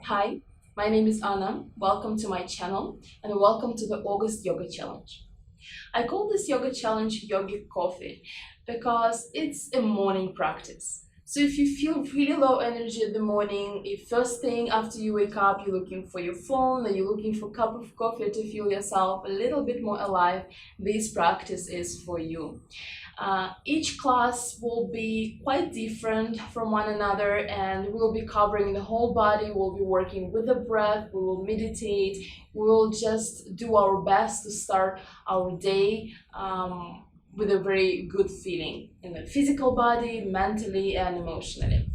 Hi, my name is Anna. Welcome to my channel and welcome to the August Yoga Challenge. I call this yoga challenge Yogic Coffee because it's a morning practice. So if you feel really low energy in the morning, if first thing after you wake up you're looking for your phone or you're looking for a cup of coffee to feel yourself a little bit more alive, this practice is for you. Each class will be quite different from one another and we'll be covering the whole body, we'll be working with the breath, we will meditate, we will just do our best to start our day with a very good feeling in the physical body, mentally and emotionally.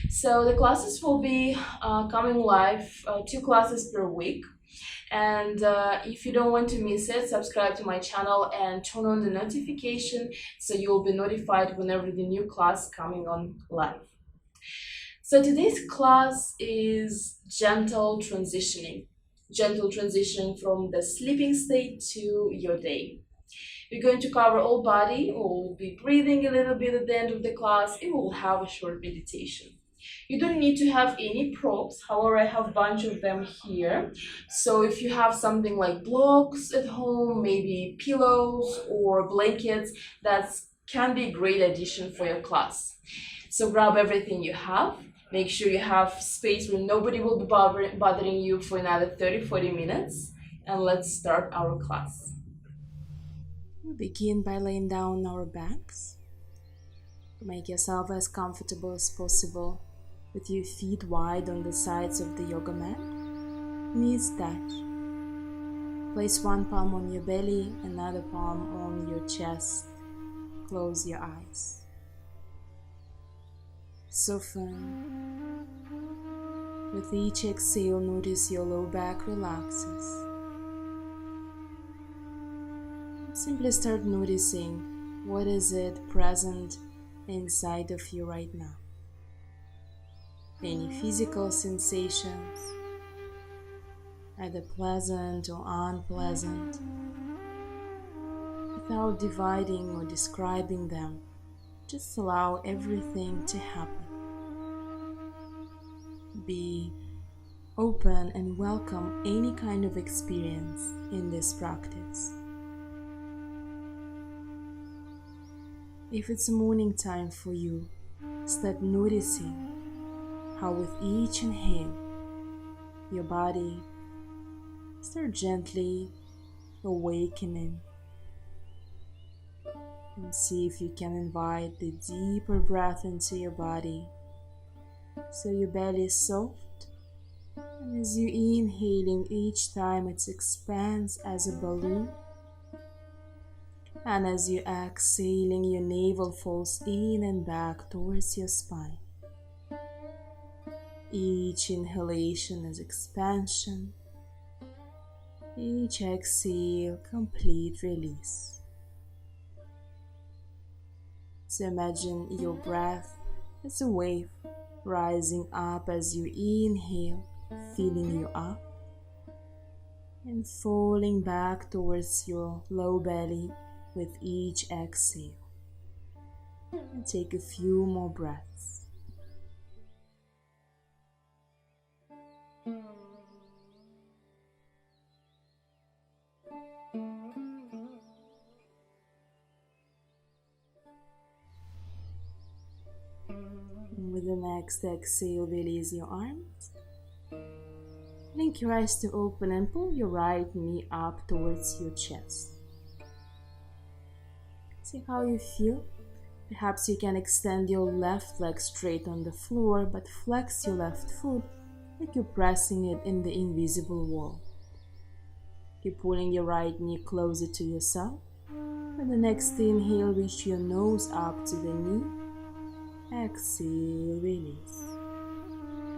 So the classes will be coming live, 2 classes per week. And if you don't want to miss it, subscribe to my channel and turn on the notification so you'll be notified whenever the new class coming on live. So today's class is gentle transitioning. Gentle transition from the sleeping state to your day. We're going to cover all body, we'll be breathing a little bit at the end of the class, and we'll have a short meditation. You don't need to have any props, however I have a bunch of them here. So if you have something like blocks at home, maybe pillows or blankets, that can be a great addition for your class. So grab everything you have, make sure you have space where nobody will be bothering you for another 30-40 minutes, and let's start our class. We'll begin by laying down our backs. Make yourself as comfortable as possible with your feet wide on the sides of the yoga mat. Knees touch. Place one palm on your belly, another palm on your chest. Close your eyes. Soften. With each exhale, notice your low back relaxes. Simply start noticing what is it present inside of you right now. Any physical sensations, either pleasant or unpleasant, without dividing or describing them, just allow everything to happen. Be open and welcome any kind of experience in this practice. If it's a morning time for you, start noticing how with each inhale, your body start gently awakening, and see if you can invite the deeper breath into your body so your belly is soft, and as you inhaling each time it expands as a balloon, and as you exhaling your navel falls in and back towards your spine. Each inhalation is expansion, each exhale complete release. So imagine your breath as a wave rising up as you inhale, filling you up, and falling back towards your low belly with each exhale. And take a few more breaths. And with the next exhale, release your arms. Blink your eyes to open and pull your right knee up towards your chest. See how you feel. Perhaps you can extend your left leg straight on the floor, but flex your left foot like you're pressing it in the invisible wall. Keep pulling your right knee closer to yourself. With the next inhale, reach your nose up to the knee. Exhale, release.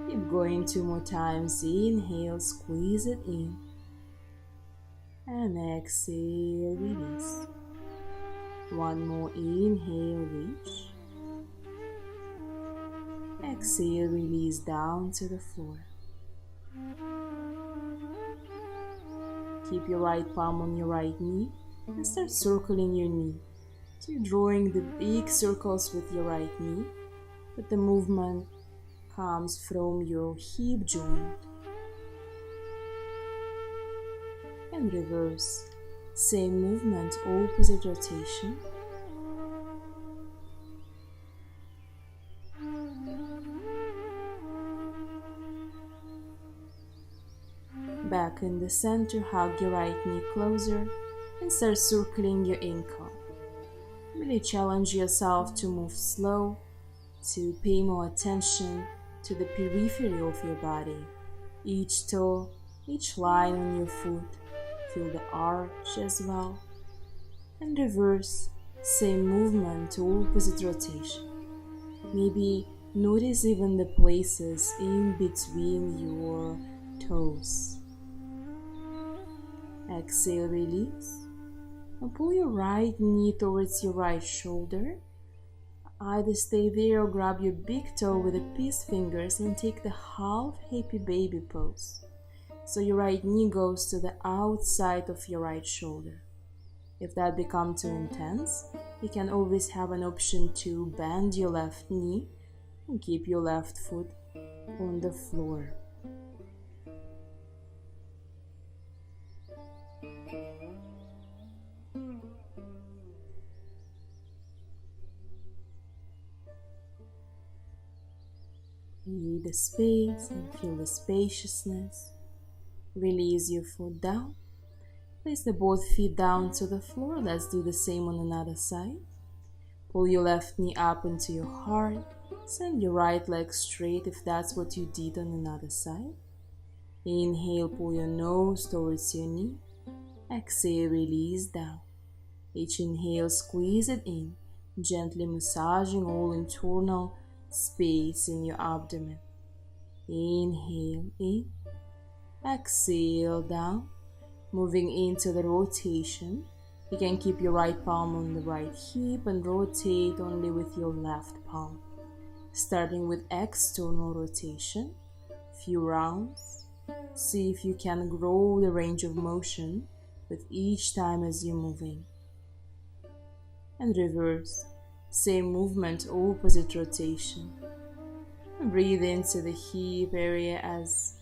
Keep going 2 more times. Inhale, squeeze it in. And exhale, release. One more inhale, reach. Exhale, release down to the floor. Keep your right palm on your right knee and start circling your knee. So you're drawing the big circles with your right knee, but the movement comes from your hip joint. and reverse. Same movement, opposite rotation. Back in the center, hug your right knee closer and start circling your ankle. Really challenge yourself to move slow, to pay more attention to the periphery of your body. Each toe, each line on your foot, feel the arch as well. And reverse, same movement to opposite rotation. Maybe notice even the places in between your toes. Exhale, release. And pull your right knee towards your right shoulder. Either stay there or grab your big toe with the peace fingers and take the half happy baby pose. So your right knee goes to the outside of your right shoulder. If that becomes too intense, you can always have an option to bend your left knee and keep your left foot on the floor. Need the space and feel the spaciousness. Release your foot down. Place the both feet down to the floor. Let's do the same on another side. Pull your left knee up into your heart. Send your right leg straight if that's what you did on another side. Inhale, pull your nose towards your knee. Exhale, release down. Each inhale, squeeze it in, gently massaging all internal space in your abdomen. Inhale in, exhale down, moving into the rotation. You can keep your right palm on the right hip and rotate only with your left palm. Starting with external rotation, few rounds. See if you can grow the range of motion with each time as you're moving. And reverse. Same movement, opposite rotation. Breathe into the hip area as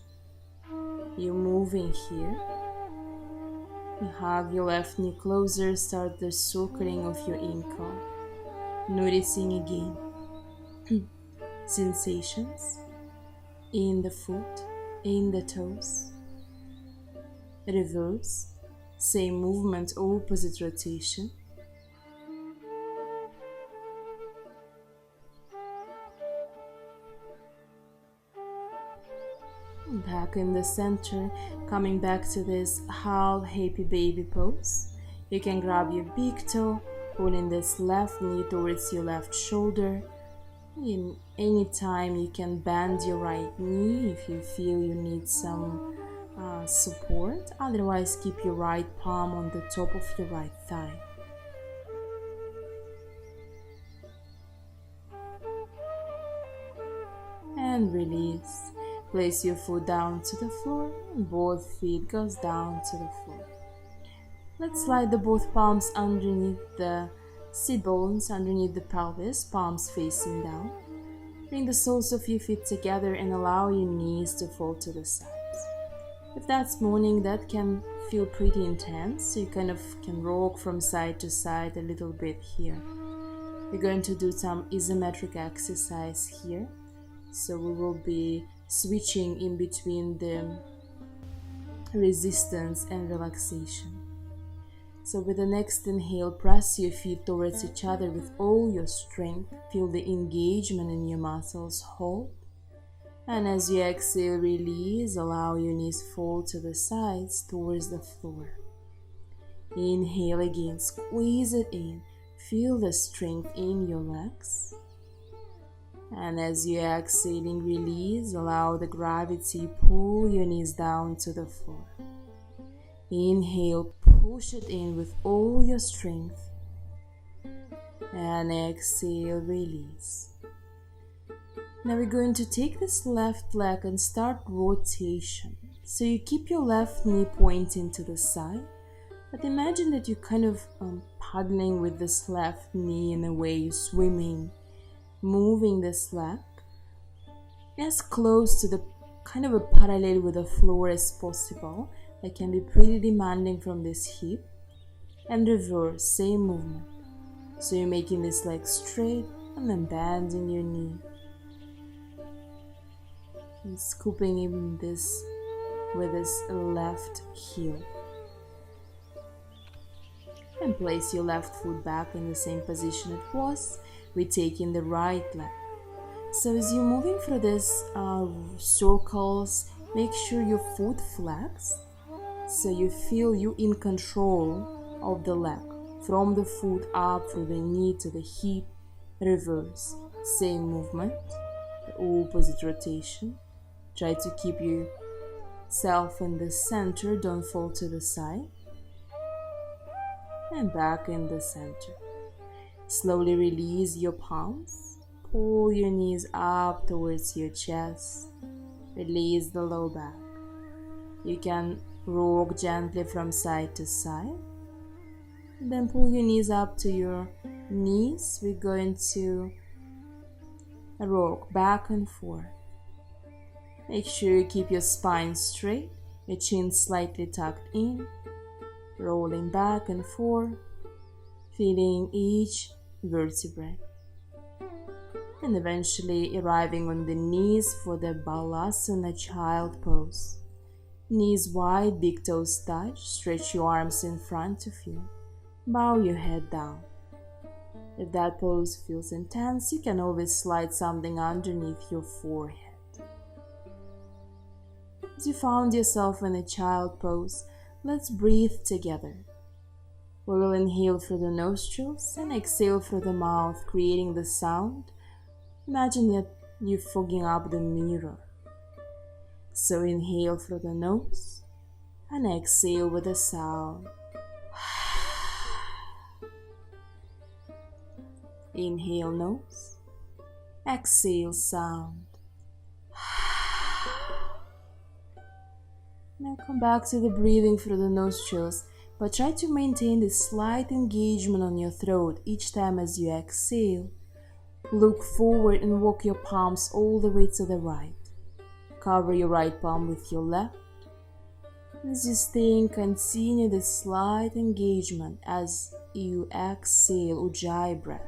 you're moving here. And hug your left knee closer, start the circling of your ankle. Noticing again sensations in the foot, in the toes. Reverse. Same movement, opposite rotation. Back in the center, coming back to this half happy baby pose. You can grab your big toe, pulling this left knee towards your left shoulder. In any time you can bend your right knee if you feel you need some support. Otherwise, keep your right palm on the top of your right thigh. And release. Place your foot down to the floor and both feet goes down to the floor. Let's slide the both palms underneath the sit bones, underneath the pelvis, palms facing down. Bring the soles of your feet together and allow your knees to fall to the sides. If that's morning, that can feel pretty intense, so you kind of can rock from side to side a little bit here. We're going to do some isometric exercise here, so we will be switching in between the resistance and relaxation. So with the next inhale, press your feet towards each other with all your strength. Feel the engagement in your muscles. Hold. And as you exhale, release. Allow your knees fall to the sides towards the floor. Inhale again. Squeeze it in. Feel the strength in your legs. And as you exhaling, release. Allow the gravity. Pull your knees down to the floor. Inhale, push it in with all your strength. And exhale, release. Now we're going to take this left leg and start rotation. So you keep your left knee pointing to the side, but imagine that you're kind of paddling with this left knee in a way, you're swimming, moving this leg as close to the kind of a parallel with the floor as possible. It can be pretty demanding from this hip, and reverse, same movement. So you're making this leg straight and then bending your knee. And scooping in this with this left heel. And place your left foot back in the same position it was. We're taking the right leg. So as you're moving through these circles, make sure your foot flex, so you feel you in control of the leg. From the foot up through the knee to the hip, reverse. Same movement, the opposite rotation. Try to keep yourself in the center, don't fall to the side. And back in the center. Slowly release your palms. Pull your knees up towards your chest. Release the low back. You can rock gently from side to side. Then pull your knees up to your knees. We're going to rock back and forth. Make sure you keep your spine straight, your chin slightly tucked in. Rolling back and forth, feeling each vertebrae. And eventually arriving on the knees for the Balasana child pose. Knees wide, big toes touch, stretch your arms in front of you. Bow your head down. If that pose feels intense, you can always slide something underneath your forehead. As you found yourself in a child pose, let's breathe together. We will inhale through the nostrils and exhale through the mouth, creating the sound. Imagine that you're fogging up the mirror. So inhale through the nose and exhale with a sound. Inhale nose, exhale sound. Now come back to the breathing through the nostrils, but try to maintain this slight engagement on your throat each time as you exhale. Look forward and walk your palms all the way to the right. Cover your right palm with your left. As you stay, continue this slight engagement as you exhale Ujjayi breath.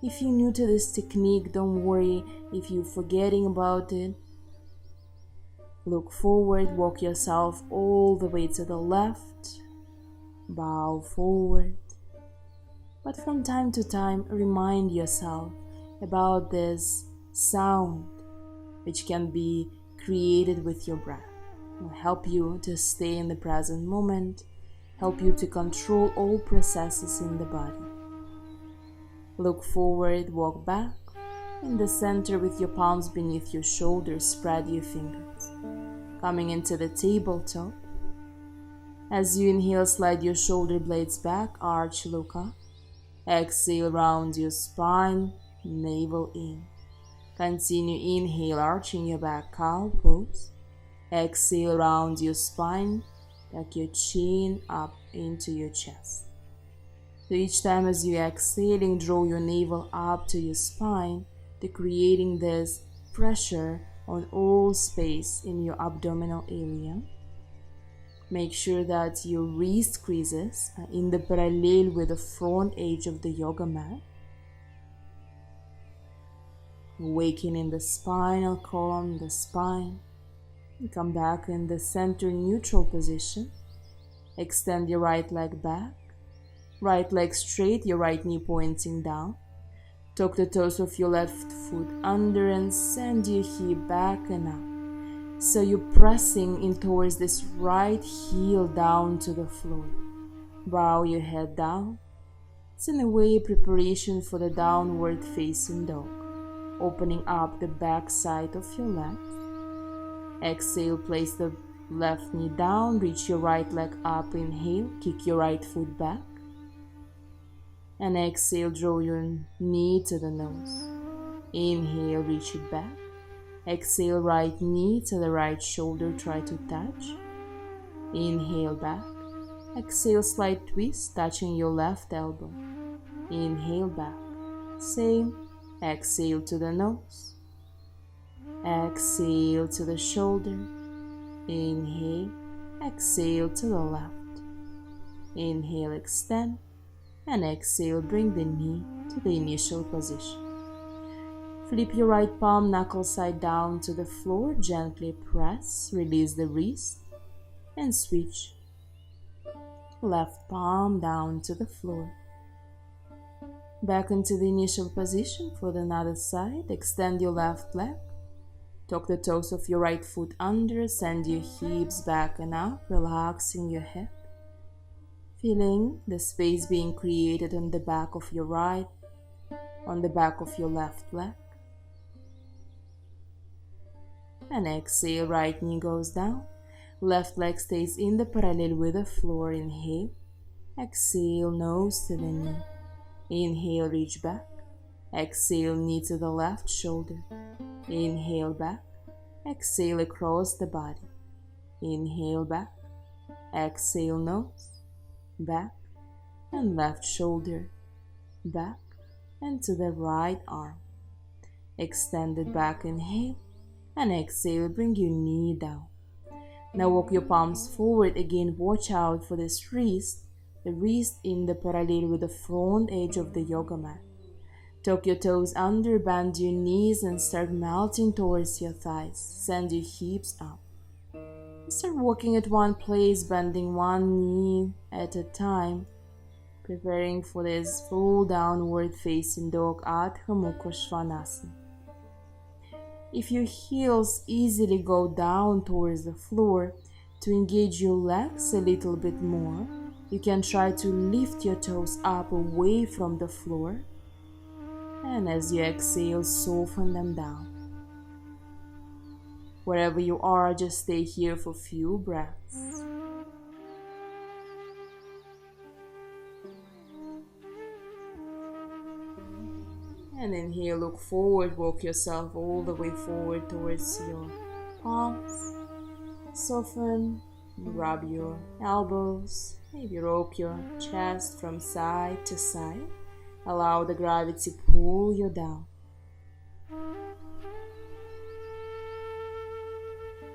If you're new to this technique, don't worry if you're forgetting about it. Look forward, walk yourself all the way to the left, bow forward. But from time to time, remind yourself about this sound, which can be created with your breath. It will help you to stay in the present moment, help you to control all processes in the body. Look forward, walk back. In the center with your palms beneath your shoulders, spread your fingers. Coming into the tabletop. As you inhale, slide your shoulder blades back, arch, look up. Exhale, round your spine, navel in. Continue, inhale, arching your back, cow pose. Exhale, round your spine, tuck your chin up into your chest. So each time as you exhaling, draw your navel up to your spine, creating this pressure on all space in your abdominal area. Make sure that your wrist creases are in the parallel with the front edge of the yoga mat. Awakening the spinal column, the spine. And come back in the center neutral position. Extend your right leg back. Right leg straight, your right knee pointing down. Tuck the toes of your left foot under and send your hip back and up. So you're pressing in towards this right heel down to the floor. Bow your head down. It's in a way preparation for the downward facing dog. Opening up the back side of your leg. Exhale, place the left knee down, reach your right leg up, inhale, kick your right foot back. And exhale, draw your knee to the nose. Inhale, reach it back. Exhale, right knee to the right shoulder, try to touch. Inhale back. Exhale, slight twist, touching your left elbow. Inhale back. Same. Exhale to the nose. Exhale to the shoulder. Inhale. exhale to the left. Inhale, extend, and exhale, bring the knee to the initial position. Flip your right palm knuckle side down to the floor, gently press, release the wrist, and switch. Left palm down to the floor. Back into the initial position for the other side. Extend your left leg. Tuck the toes of your right foot under. Send your hips back and up, relaxing your head. Feeling the space being created on the back of your right, on the back of your left leg. And exhale, right knee goes down. Left leg stays in the parallel with the floor. Inhale. Exhale, nose to the knee. Inhale, reach back. Exhale, knee to the left shoulder. Inhale, back. Exhale, across the body. Inhale, back. Exhale, nose. Back. And left shoulder. Back. And to the right arm. Extended back, inhale. And exhale, bring your knee down. Now walk your palms forward again. Watch out for this wrist. The wrist in the parallel with the front edge of the yoga mat. Tuck your toes under, bend your knees and start melting towards your thighs. Send your hips up. Start walking at one place, bending one knee at a time. Preparing for this full downward facing dog, Adho Mukha Svanasana. If your heels easily go down towards the floor, to engage your legs a little bit more, you can try to lift your toes up away from the floor, and as you exhale, soften them down. Wherever you are, just stay here for a few breaths. And inhale, look forward, walk yourself all the way forward towards your palms. Soften, rub your elbows, maybe rock your chest from side to side. Allow the gravity pull you down.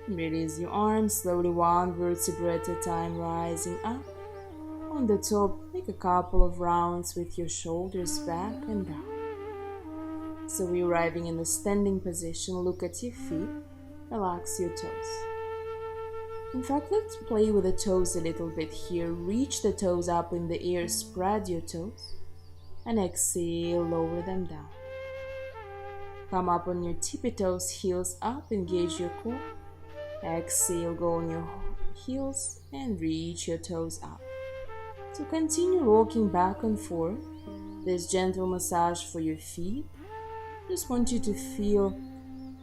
Release your arms, slowly one vertebra at a time, rising up. On the top, make a couple of rounds with your shoulders back and down. So we're arriving in the standing position. Look at your feet, relax your toes. In fact, let's play with the toes a little bit here. Reach the toes up in the air, spread your toes, and exhale, lower them down. Come up on your tippy toes, heels up, engage your core. Exhale, go on your heels and reach your toes up. So continue rocking back and forth. This gentle massage for your feet. Just want you to feel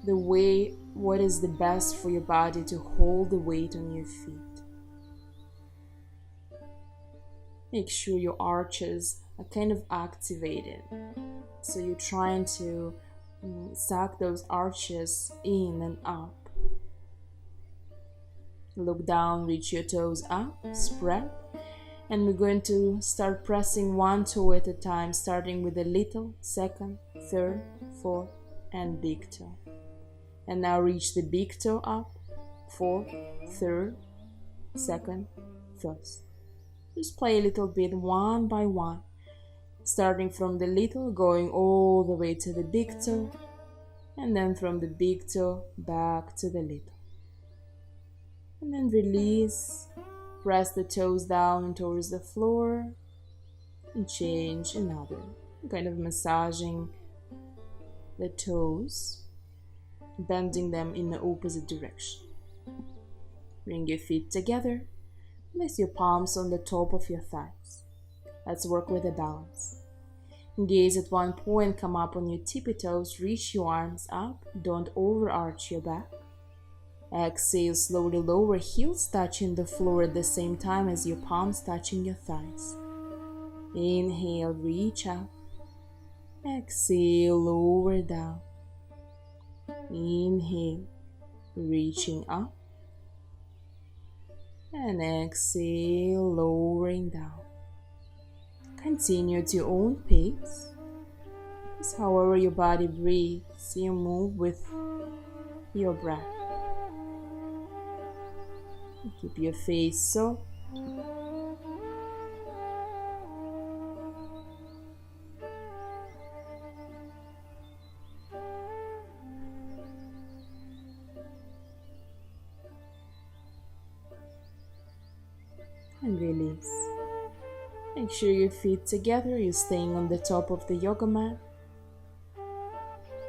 the way, what is the best for your body to hold the weight on your feet. Make sure your arches are kind of activated. So you're trying to suck those arches in and up. Look down, reach your toes up, spread. And we're going to start pressing one toe at a time, starting with the little, second, third, fourth, and big toe. And now reach the big toe up, fourth, third, second, first. Just play a little bit one by one, starting from the little, going all the way to the big toe, and then from the big toe back to the little. And then release, press the toes down towards the floor, and change another, kind of massaging the toes, bending them in the opposite direction. Bring your feet together, place your palms on the top of your thighs. Let's work with a balance. Gaze at one point, come up on your tippy toes, reach your arms up, don't overarch your back. Exhale, slowly lower heels touching the floor at the same time as your palms touching your thighs. Inhale, reach up. Exhale, lower down. Inhale, reaching up. And exhale, lowering down. Continue at your own pace. Just however your body breathes, you move with your breath. Keep your face soft. And release. Make sure your feet together, you're staying on the top of the yoga mat.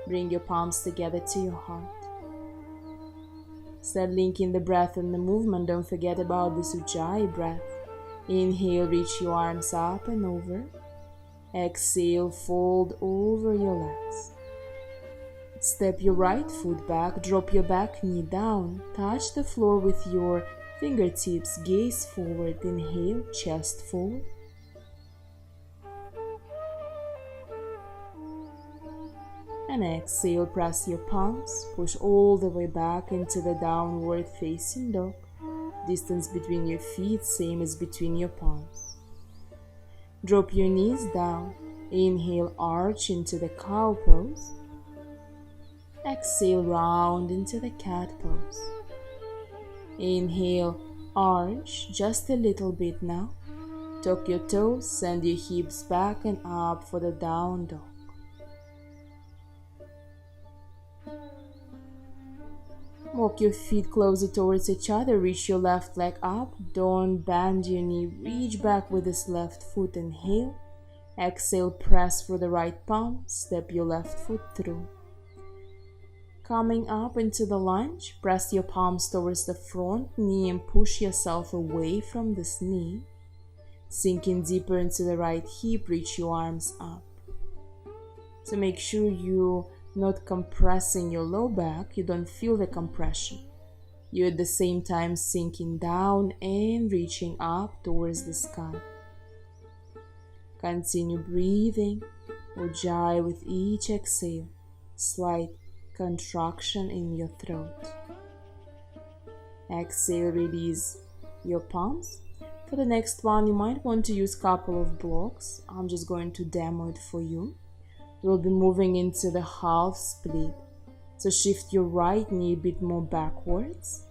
Bring your palms together to your heart. Start linking the breath and the movement. Don't forget about this Ujjayi breath. Inhale, reach your arms up and over. Exhale, fold over your legs. Step your right foot back, drop your back knee down. Touch the floor with your fingertips, gaze forward. Inhale, chest forward. And exhale, press your palms, push all the way back into the downward facing dog. Distance between your feet, same as between your palms. Drop your knees down. Inhale, arch into the cow pose. Exhale, round into the cat pose. Inhale, arch just a little bit now. Tuck your toes, send your hips back and up for the down dog. Walk your feet closer towards each other, reach your left leg up, don't bend your knee, reach back with this left foot, inhale. Exhale, press for the right palm, step your left foot through. Coming up into the lunge, press your palms towards the front knee and push yourself away from this knee. Sinking deeper into the right hip, reach your arms up. So make sure you not compressing your low back, you don't feel the compression. You're at the same time sinking down and reaching up towards the sky. Continue breathing, Ujjayi with each exhale, slight contraction in your throat. Exhale, release your palms. For the next one, you might want to use a couple of blocks. I'm just going to demo it for you. We'll be moving into the half split. So shift your right knee a bit more backwards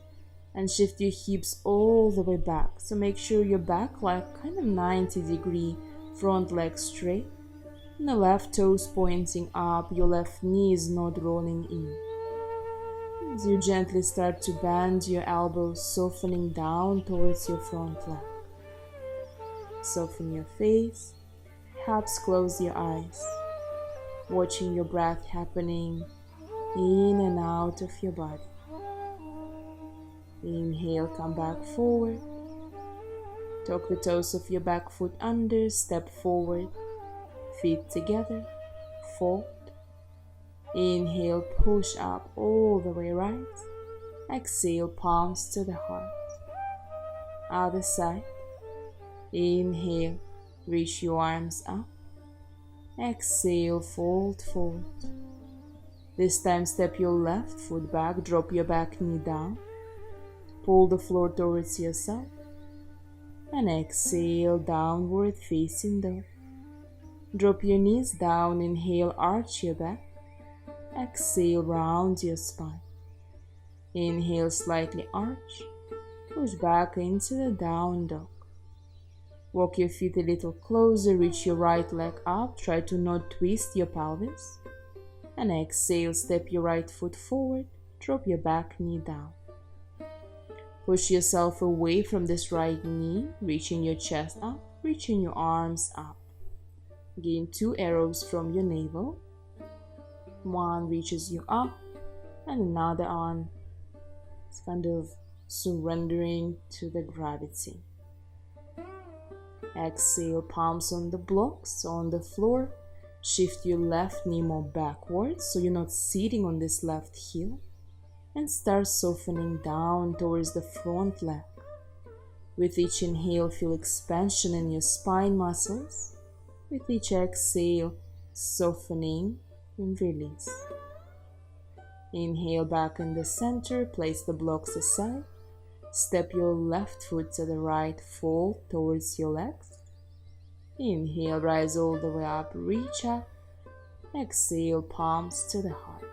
and shift your hips all the way back. So make sure your back leg kind of 90-degree, front leg straight, and the left toes pointing up, your left knee is not rolling in. As you gently start to bend your elbows, softening down towards your front leg. Soften your face, perhaps close your eyes. Watching your breath happening in and out of your body. Inhale, come back forward. Tuck the toes of your back foot under, step forward, feet together, fold. Inhale, push up all the way right. Exhale, palms to the heart. Other side. Inhale, reach your arms up. Exhale, fold forward. This time step your left foot back, drop your back knee down. Pull the floor towards yourself. And exhale, downward facing dog. Drop your knees down, inhale, arch your back. Exhale, round your spine. Inhale, slightly arch. Push back into the down dog. Walk your feet a little closer, reach your right leg up, try to not twist your pelvis. And exhale, step your right foot forward, drop your back knee down. Push yourself away from this right knee, reaching your chest up, reaching your arms up. Gain 2 arrows from your navel. One reaches you up, and another arm is kind of surrendering to the gravity. Exhale, palms on the blocks, on the floor. Shift your left knee more backwards so you're not sitting on this left heel. And start softening down towards the front leg. With each inhale, feel expansion in your spine muscles. With each exhale, softening and release. Inhale back in the center, place the blocks aside. Step your left foot to the right, fold towards your legs. Inhale, rise all the way up, reach up. Exhale, palms to the heart.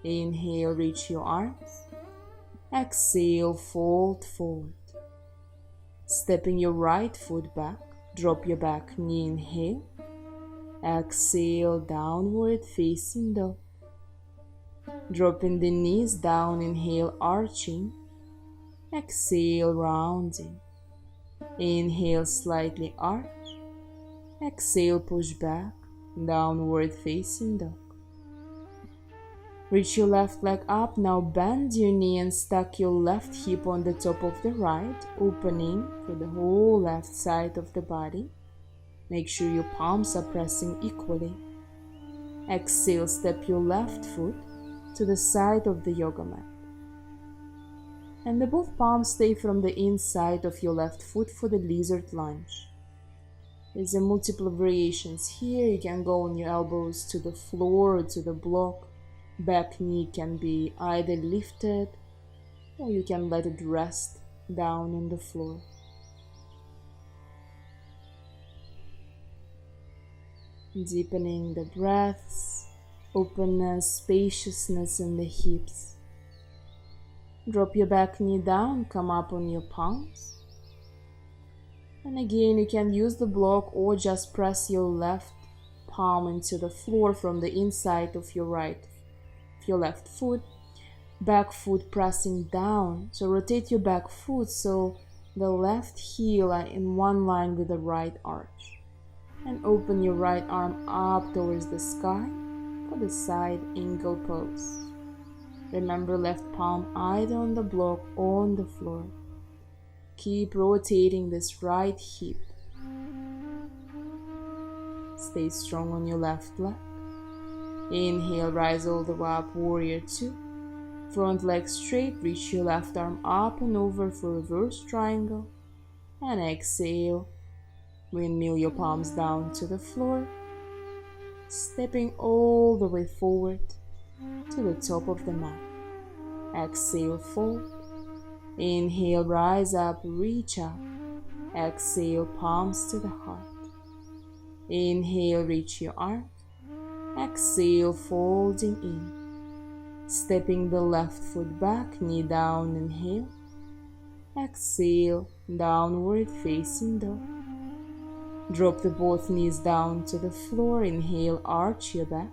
Inhale, reach your arms. Exhale, fold forward. Stepping your right foot back, drop your back knee, inhale. Exhale, downward facing dog. Dropping the knees down, inhale, arching. Exhale, rounding. Inhale, slightly arch. Exhale, push back, downward facing dog. Reach your left leg up, now bend your knee and stack your left hip on the top of the right, opening for the whole left side of the body. Make sure your palms are pressing equally. Exhale, step your left foot to the side of the yoga mat. And the both palms stay from the inside of your left foot for the lizard lunge. There's a multiple variations here. You can go on your elbows to the floor or to the block. Back knee can be either lifted or you can let it rest down on the floor. Deepening the breaths, openness, spaciousness in the hips. Drop your back knee down, come up on your palms. And again, you can use the block or just press your left palm into the floor from the inside of your left foot. Back foot pressing down. So rotate your back foot so the left heel are in one line with the right arch. And open your right arm up towards the sky for the side angle pose. Remember, left palm either on the block or on the floor. Keep rotating this right hip. Stay strong on your left leg. Inhale, rise all the way up, warrior 2. Front leg straight, reach your left arm up and over for reverse triangle. And exhale, windmill your palms down to the floor. Stepping all the way forward to the top of the mat. Exhale, fold. Inhale, rise up, reach up. Exhale, palms to the heart. Inhale, reach your arm. Exhale, folding in. Stepping the left foot back, knee down, inhale. Exhale, downward facing dog. Drop the both knees down to the floor. Inhale, arch your back.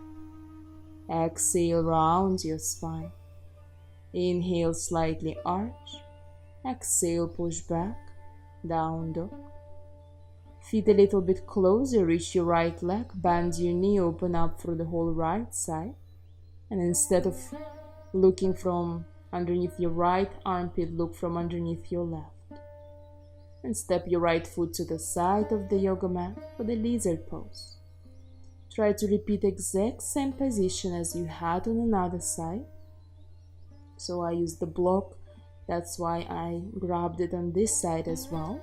Exhale, round your spine. Inhale, slightly arch. Exhale, push back, down dog. Feet a little bit closer, reach your right leg, bend your knee, open up for the whole right side. And instead of looking from underneath your right armpit, look from underneath your left. And step your right foot to the side of the yoga mat for the lizard pose. Try to repeat exact same position as you had on another side. So I used the block, that's why I grabbed it on this side as well.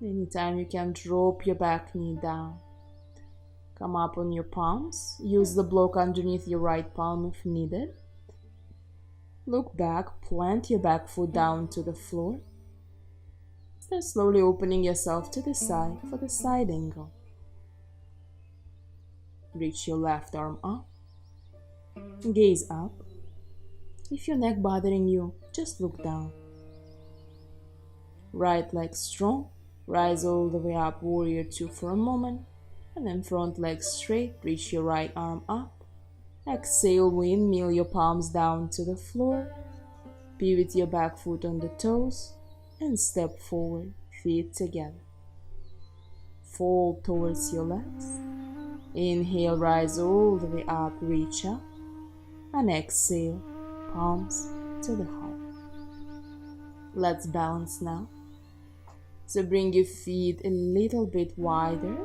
Anytime you can drop your back knee down. Come up on your palms. Use the block underneath your right palm if needed. Look back, plant your back foot down to the floor. Start slowly opening yourself to the side for the side angle. Reach your left arm up. Gaze up. If your neck bothering you, just look down. Right leg strong. Rise all the way up, warrior 2 for a moment. And then front leg straight, reach your right arm up. Exhale, windmill your palms down to the floor. Pivot your back foot on the toes. And step forward, feet together. Fold towards your legs. Inhale, rise all the way up, reach up. And exhale, palms to the heart. Let's balance now. So bring your feet a little bit wider,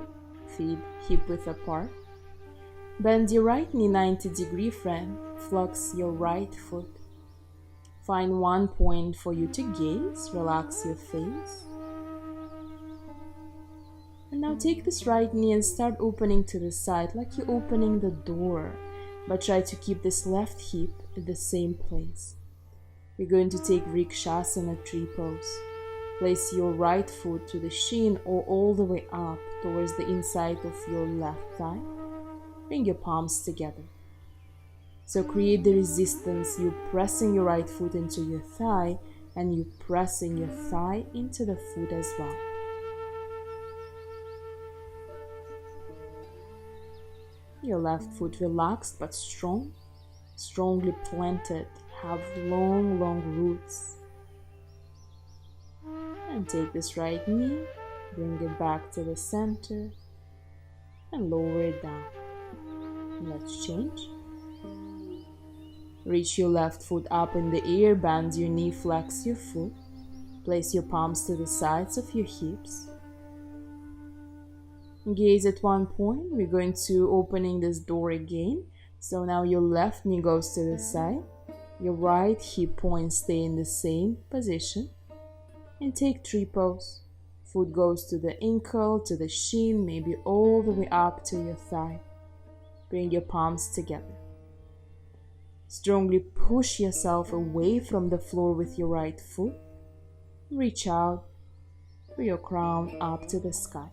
feet hip width apart. Bend your right knee 90-degree front, flex your right foot. Find one point for you to gaze, relax your face. And now take this right knee and start opening to the side like you're opening the door, but try to keep this left hip at the same place. You're going to take Vrikshasana tree pose. Place your right foot to the shin or all the way up towards the inside of your left thigh. Bring your palms together. So create the resistance, you pressing your right foot into your thigh and you pressing your thigh into the foot as well. Your left foot relaxed but strong, strongly planted, have long roots. And take this right knee, bring it back to the center and lower it down. Let's change. Reach your left foot up in the air, bend your knee, flex your foot. Place your palms to the sides of your hips. Gaze at one point. We're going to opening this door again. So now your left knee goes to the side. Your right hip point stay in the same position. And take tree pose. Foot goes to the ankle, to the shin, maybe all the way up to your thigh. Bring your palms together. Strongly push yourself away from the floor with your right foot. Reach out for your crown up to the sky.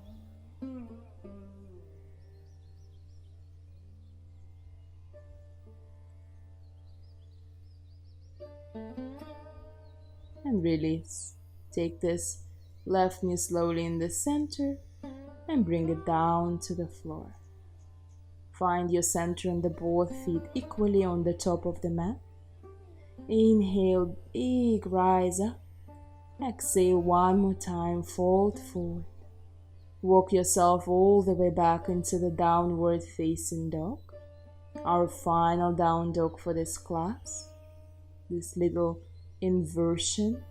And release. Take this left knee slowly in the center and bring it down to the floor. Find your center and the both feet equally on the top of the mat. Inhale, big rise up. Exhale one more time, fold forward. Walk yourself all the way back into the downward facing dog. Our final down dog for this class. This little inversion.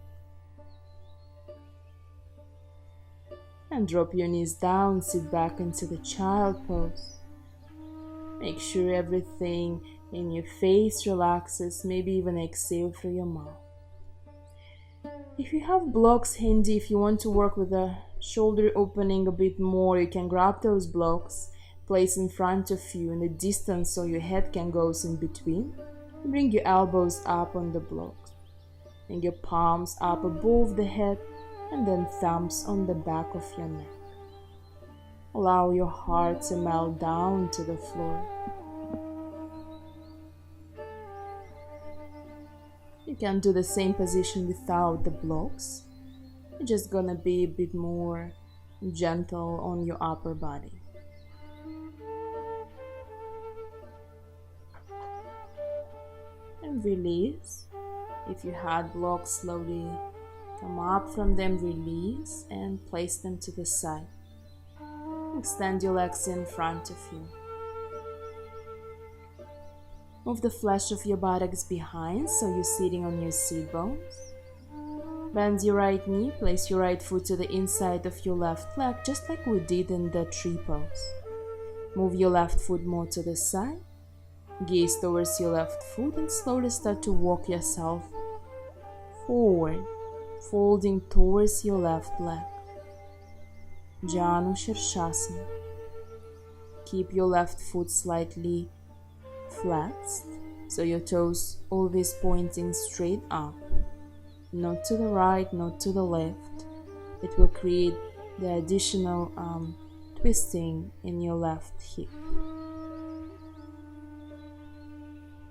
And drop your knees down, sit back into the child pose. Make sure everything in your face relaxes, maybe even exhale through your mouth. If you have blocks handy, if you want to work with the shoulder opening a bit more, you can grab those blocks, place in front of you in the distance so your head can go in between. Bring your elbows up on the blocks. Bring your palms up above the head and then thumbs on the back of your neck. Allow your heart to melt down to the floor. You can do the same position without the blocks. You're just gonna be a bit more gentle on your upper body. And release. If you had blocks, slowly come up from them, release and place them to the side. Extend your legs in front of you. Move the flesh of your buttocks behind so you're sitting on your seat bones. Bend your right knee, place your right foot to the inside of your left leg just like we did in the tree pose. Move your left foot more to the side. Gaze towards your left foot and slowly start to walk yourself forward, folding towards your left leg. Janu Shirshasana. Keep your left foot slightly flexed, so your toes always pointing straight up. Not to the right, not to the left. It will create the additional twisting in your left hip.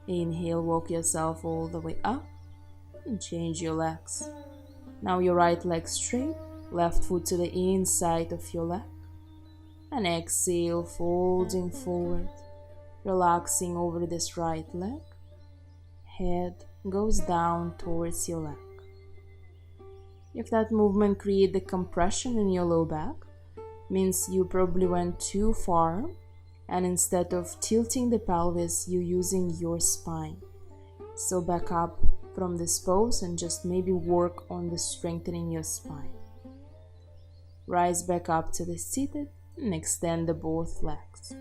Inhale, walk yourself all the way up and change your legs. Now your right leg straight, left foot to the inside of your leg. And exhale, folding forward, relaxing over this right leg. Head goes down towards your leg. If that movement creates the compression in your low back, means you probably went too far, and instead of tilting the pelvis, you're using your spine. So back up from this pose and just maybe work on the strengthening your spine. Rise back up to the seated and extend the both legs.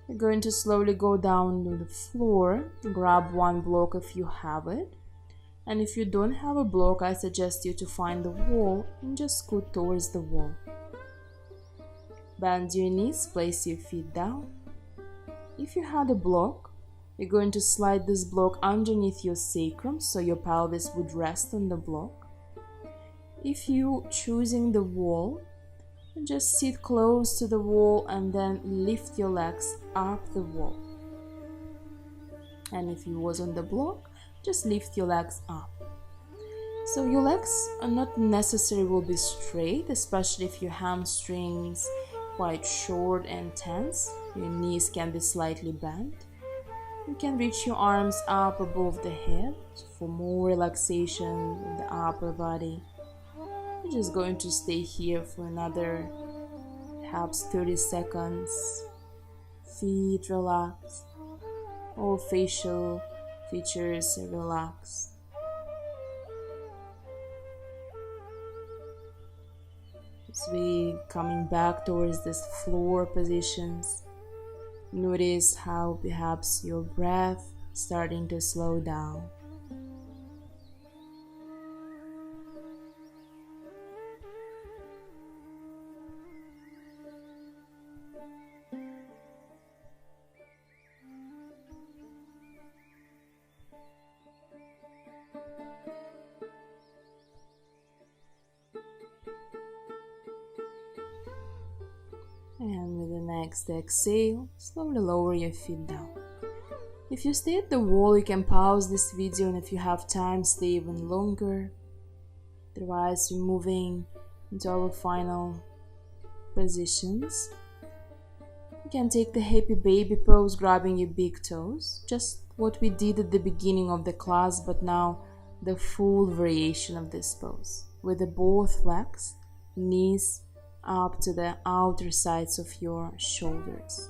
You're going to slowly go down to the floor. Grab one block if you have it. And if you don't have a block, I suggest you to find the wall and just scoot towards the wall. Bend your knees, place your feet down. If you had a block, you're going to slide this block underneath your sacrum so your pelvis would rest on the block. If you choosing the wall, Just sit close to the wall and then lift your legs up the wall. And if you was on the block, just lift your legs up. So your legs are not necessarily will be straight, especially if your hamstrings quite short and tense. Your knees can be slightly bent. You can reach your arms up above the head for more relaxation in the upper body. You're just going to stay here for another perhaps 30 seconds. Feet relaxed, all facial features relaxed. As we coming back towards this floor positions, notice how perhaps your breath starting to slow down. And with the next exhale, slowly lower your feet down. If you stay at the wall, you can pause this video, and if you have time, stay even longer. Otherwise, we're moving into our final positions. You can take the happy baby pose, grabbing your big toes. Just what we did at the beginning of the class, but now the full variation of this pose. With the both legs, knees up to the outer sides of your shoulders.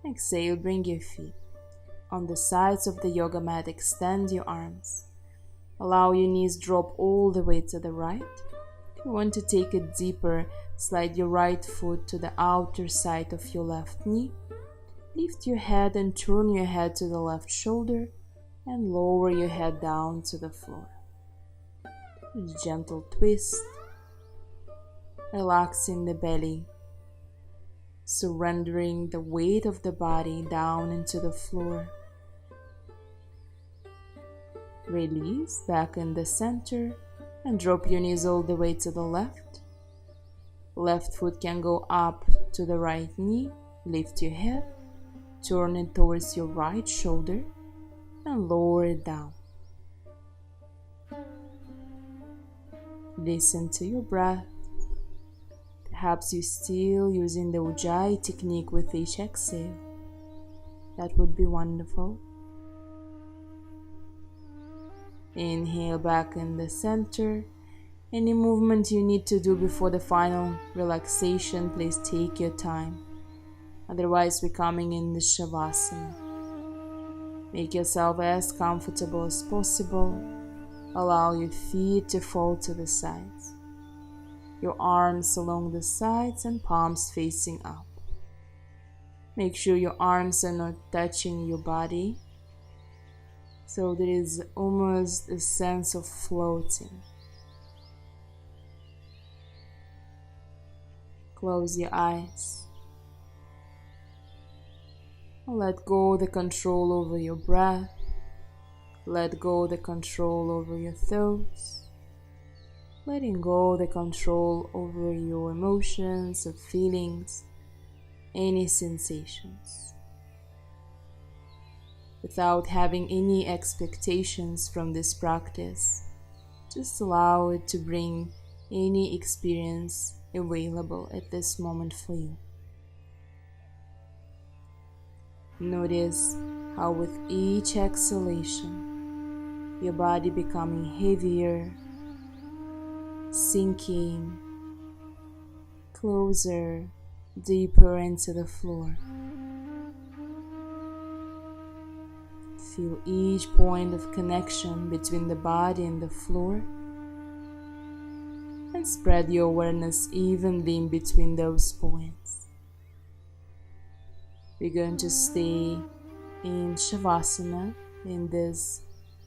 Exhale, bring your feet on the sides of the yoga mat, extend your arms. Allow your knees drop all the way to the right. If you want to take it deeper, slide your right foot to the outer side of your left knee. Lift your head and turn your head to the left shoulder and lower your head down to the floor. Gentle twist. Relaxing the belly, surrendering the weight of the body down into the floor. Release back in the center and drop your knees all the way to the left. Left foot can go up to the right knee. Lift your head, turn it towards your right shoulder and lower it down. Listen to your breath. Perhaps you're still using the Ujjayi technique with each exhale. That would be wonderful. Inhale back in the center. Any movement you need to do before the final relaxation, please take your time. Otherwise, we're coming in the Shavasana. Make yourself as comfortable as possible. Allow your feet to fall to the sides. Your arms along the sides and palms facing up. Make sure your arms are not touching your body, so there is almost a sense of floating. Close your eyes. Let go the control over your breath. Let go the control over your thoughts. Letting go the control over your emotions or feelings, any sensations. Without having any expectations from this practice, just allow it to bring any experience available at this moment for you. Notice how with each exhalation, your body becoming heavier, sinking closer, deeper into the floor. Feel each point of connection between the body and the floor, and spread your awareness evenly in between those points. We're going to stay in Shavasana, in this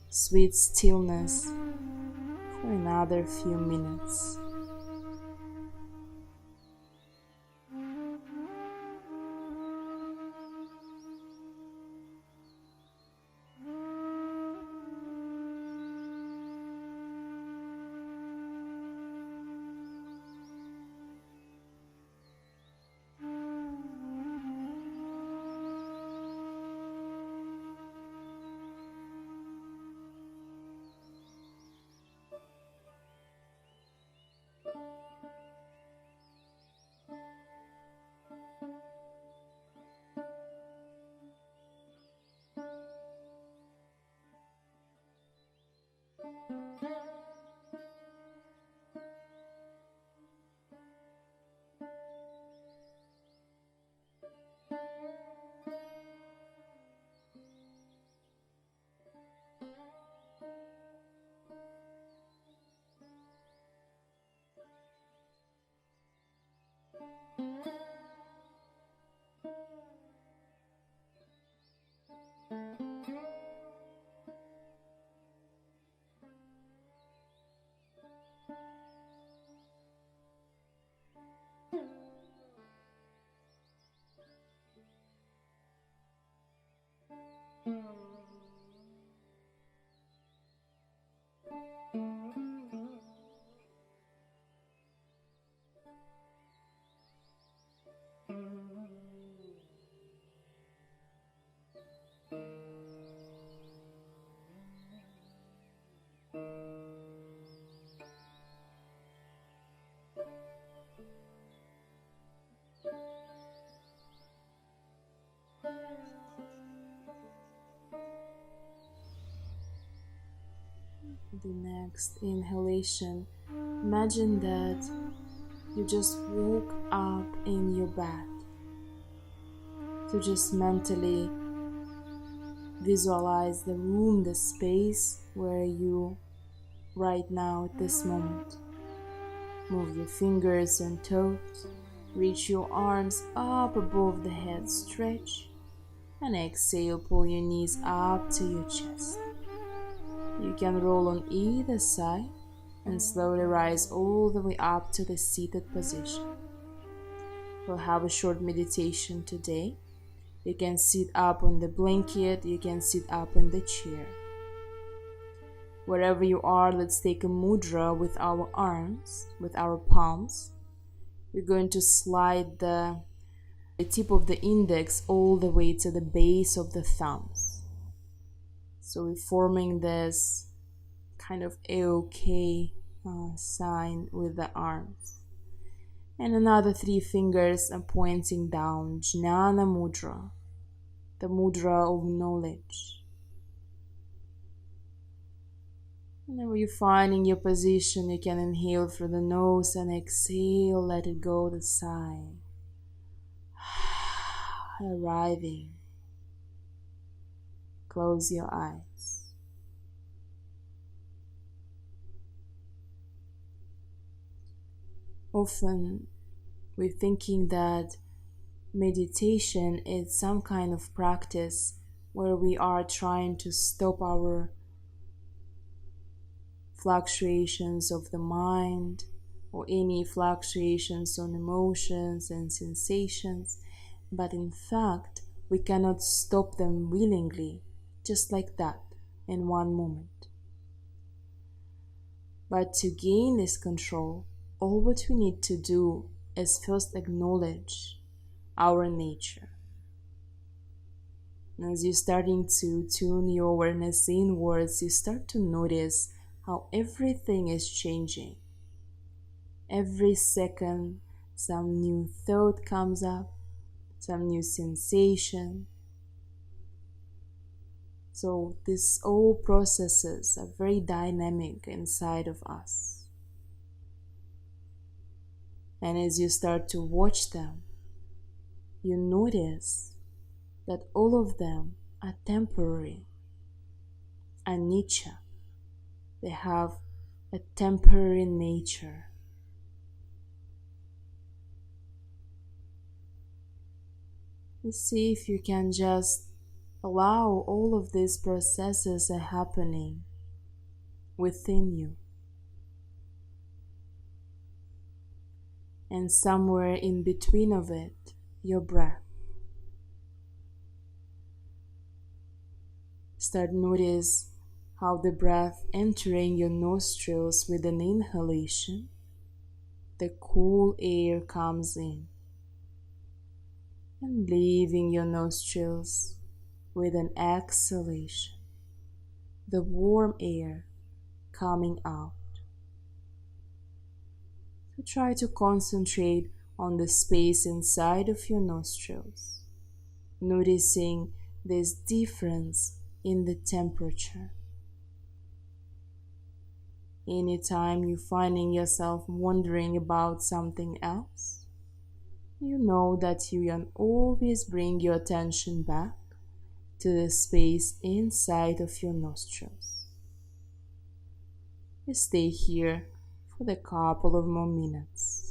sweet stillness, for another few minutes. The next inhalation, imagine that you just woke up in your bed. So just mentally visualize the room, the space where you right now at this moment. Move your fingers and toes, reach your arms up above the head, stretch, and exhale, pull your knees up to your chest. You can roll on either side and slowly rise all the way up to the seated position. We'll have a short meditation today. You can sit up on the blanket, you can sit up in the chair. Wherever you are, let's take a mudra with our arms, with our palms. We're going to slide the tip of the index all the way to the base of the thumbs. So we're forming this kind of AOK sign with the arms. And another 3 fingers are pointing down, Jnana Mudra, the mudra of knowledge. And then when you're finding your position, you can inhale through the nose and exhale, let it go the side. Arriving. Close your eyes. Often we're thinking that meditation is some kind of practice where we are trying to stop our fluctuations of the mind or any fluctuations on emotions and sensations, but in fact we cannot stop them willingly, just like that, in one moment. But to gain this control, all what we need to do is first acknowledge our nature. And as you're starting to tune your awareness inwards, you start to notice how everything is changing. Every second, some new thought comes up, some new sensation. So these all processes are very dynamic inside of us. And as you start to watch them, you notice that all of them are temporary, anicca. They have a temporary nature. You see if you can just allow all of these processes are happening within you. And somewhere in between of it, your breath. Start notice how the breath entering your nostrils with an inhalation, the cool air comes in, and leaving your nostrils with an exhalation, the warm air coming out. So try to concentrate on the space inside of your nostrils, noticing this difference in the temperature. Anytime you're finding yourself wondering about something else, you know that you can always bring your attention back to the space inside of your nostrils. You stay here for a couple of more minutes.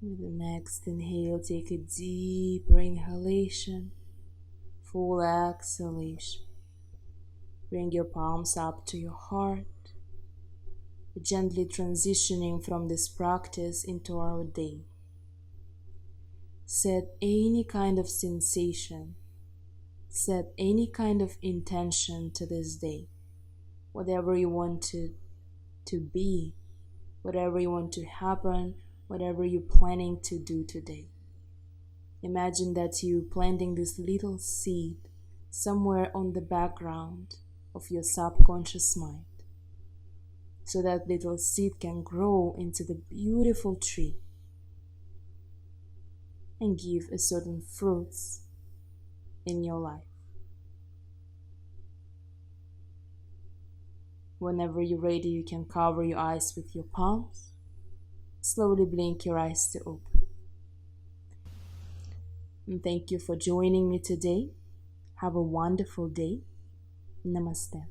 With the next inhale, take a deeper inhalation, full exhalation. Bring your palms up to your heart, gently transitioning from this practice into our day. Set any kind of sensation, set any kind of intention to this day. Whatever you want to be, whatever you want to happen, whatever you're planning to do today. Imagine that you're planting this little seed somewhere on the background of your subconscious mind, so that little seed can grow into the beautiful tree and give a certain fruits in your life. Whenever you're ready, you can cover your eyes with your palms. Slowly blink your eyes to open. And thank you for joining me today. Have a wonderful day. Namaste.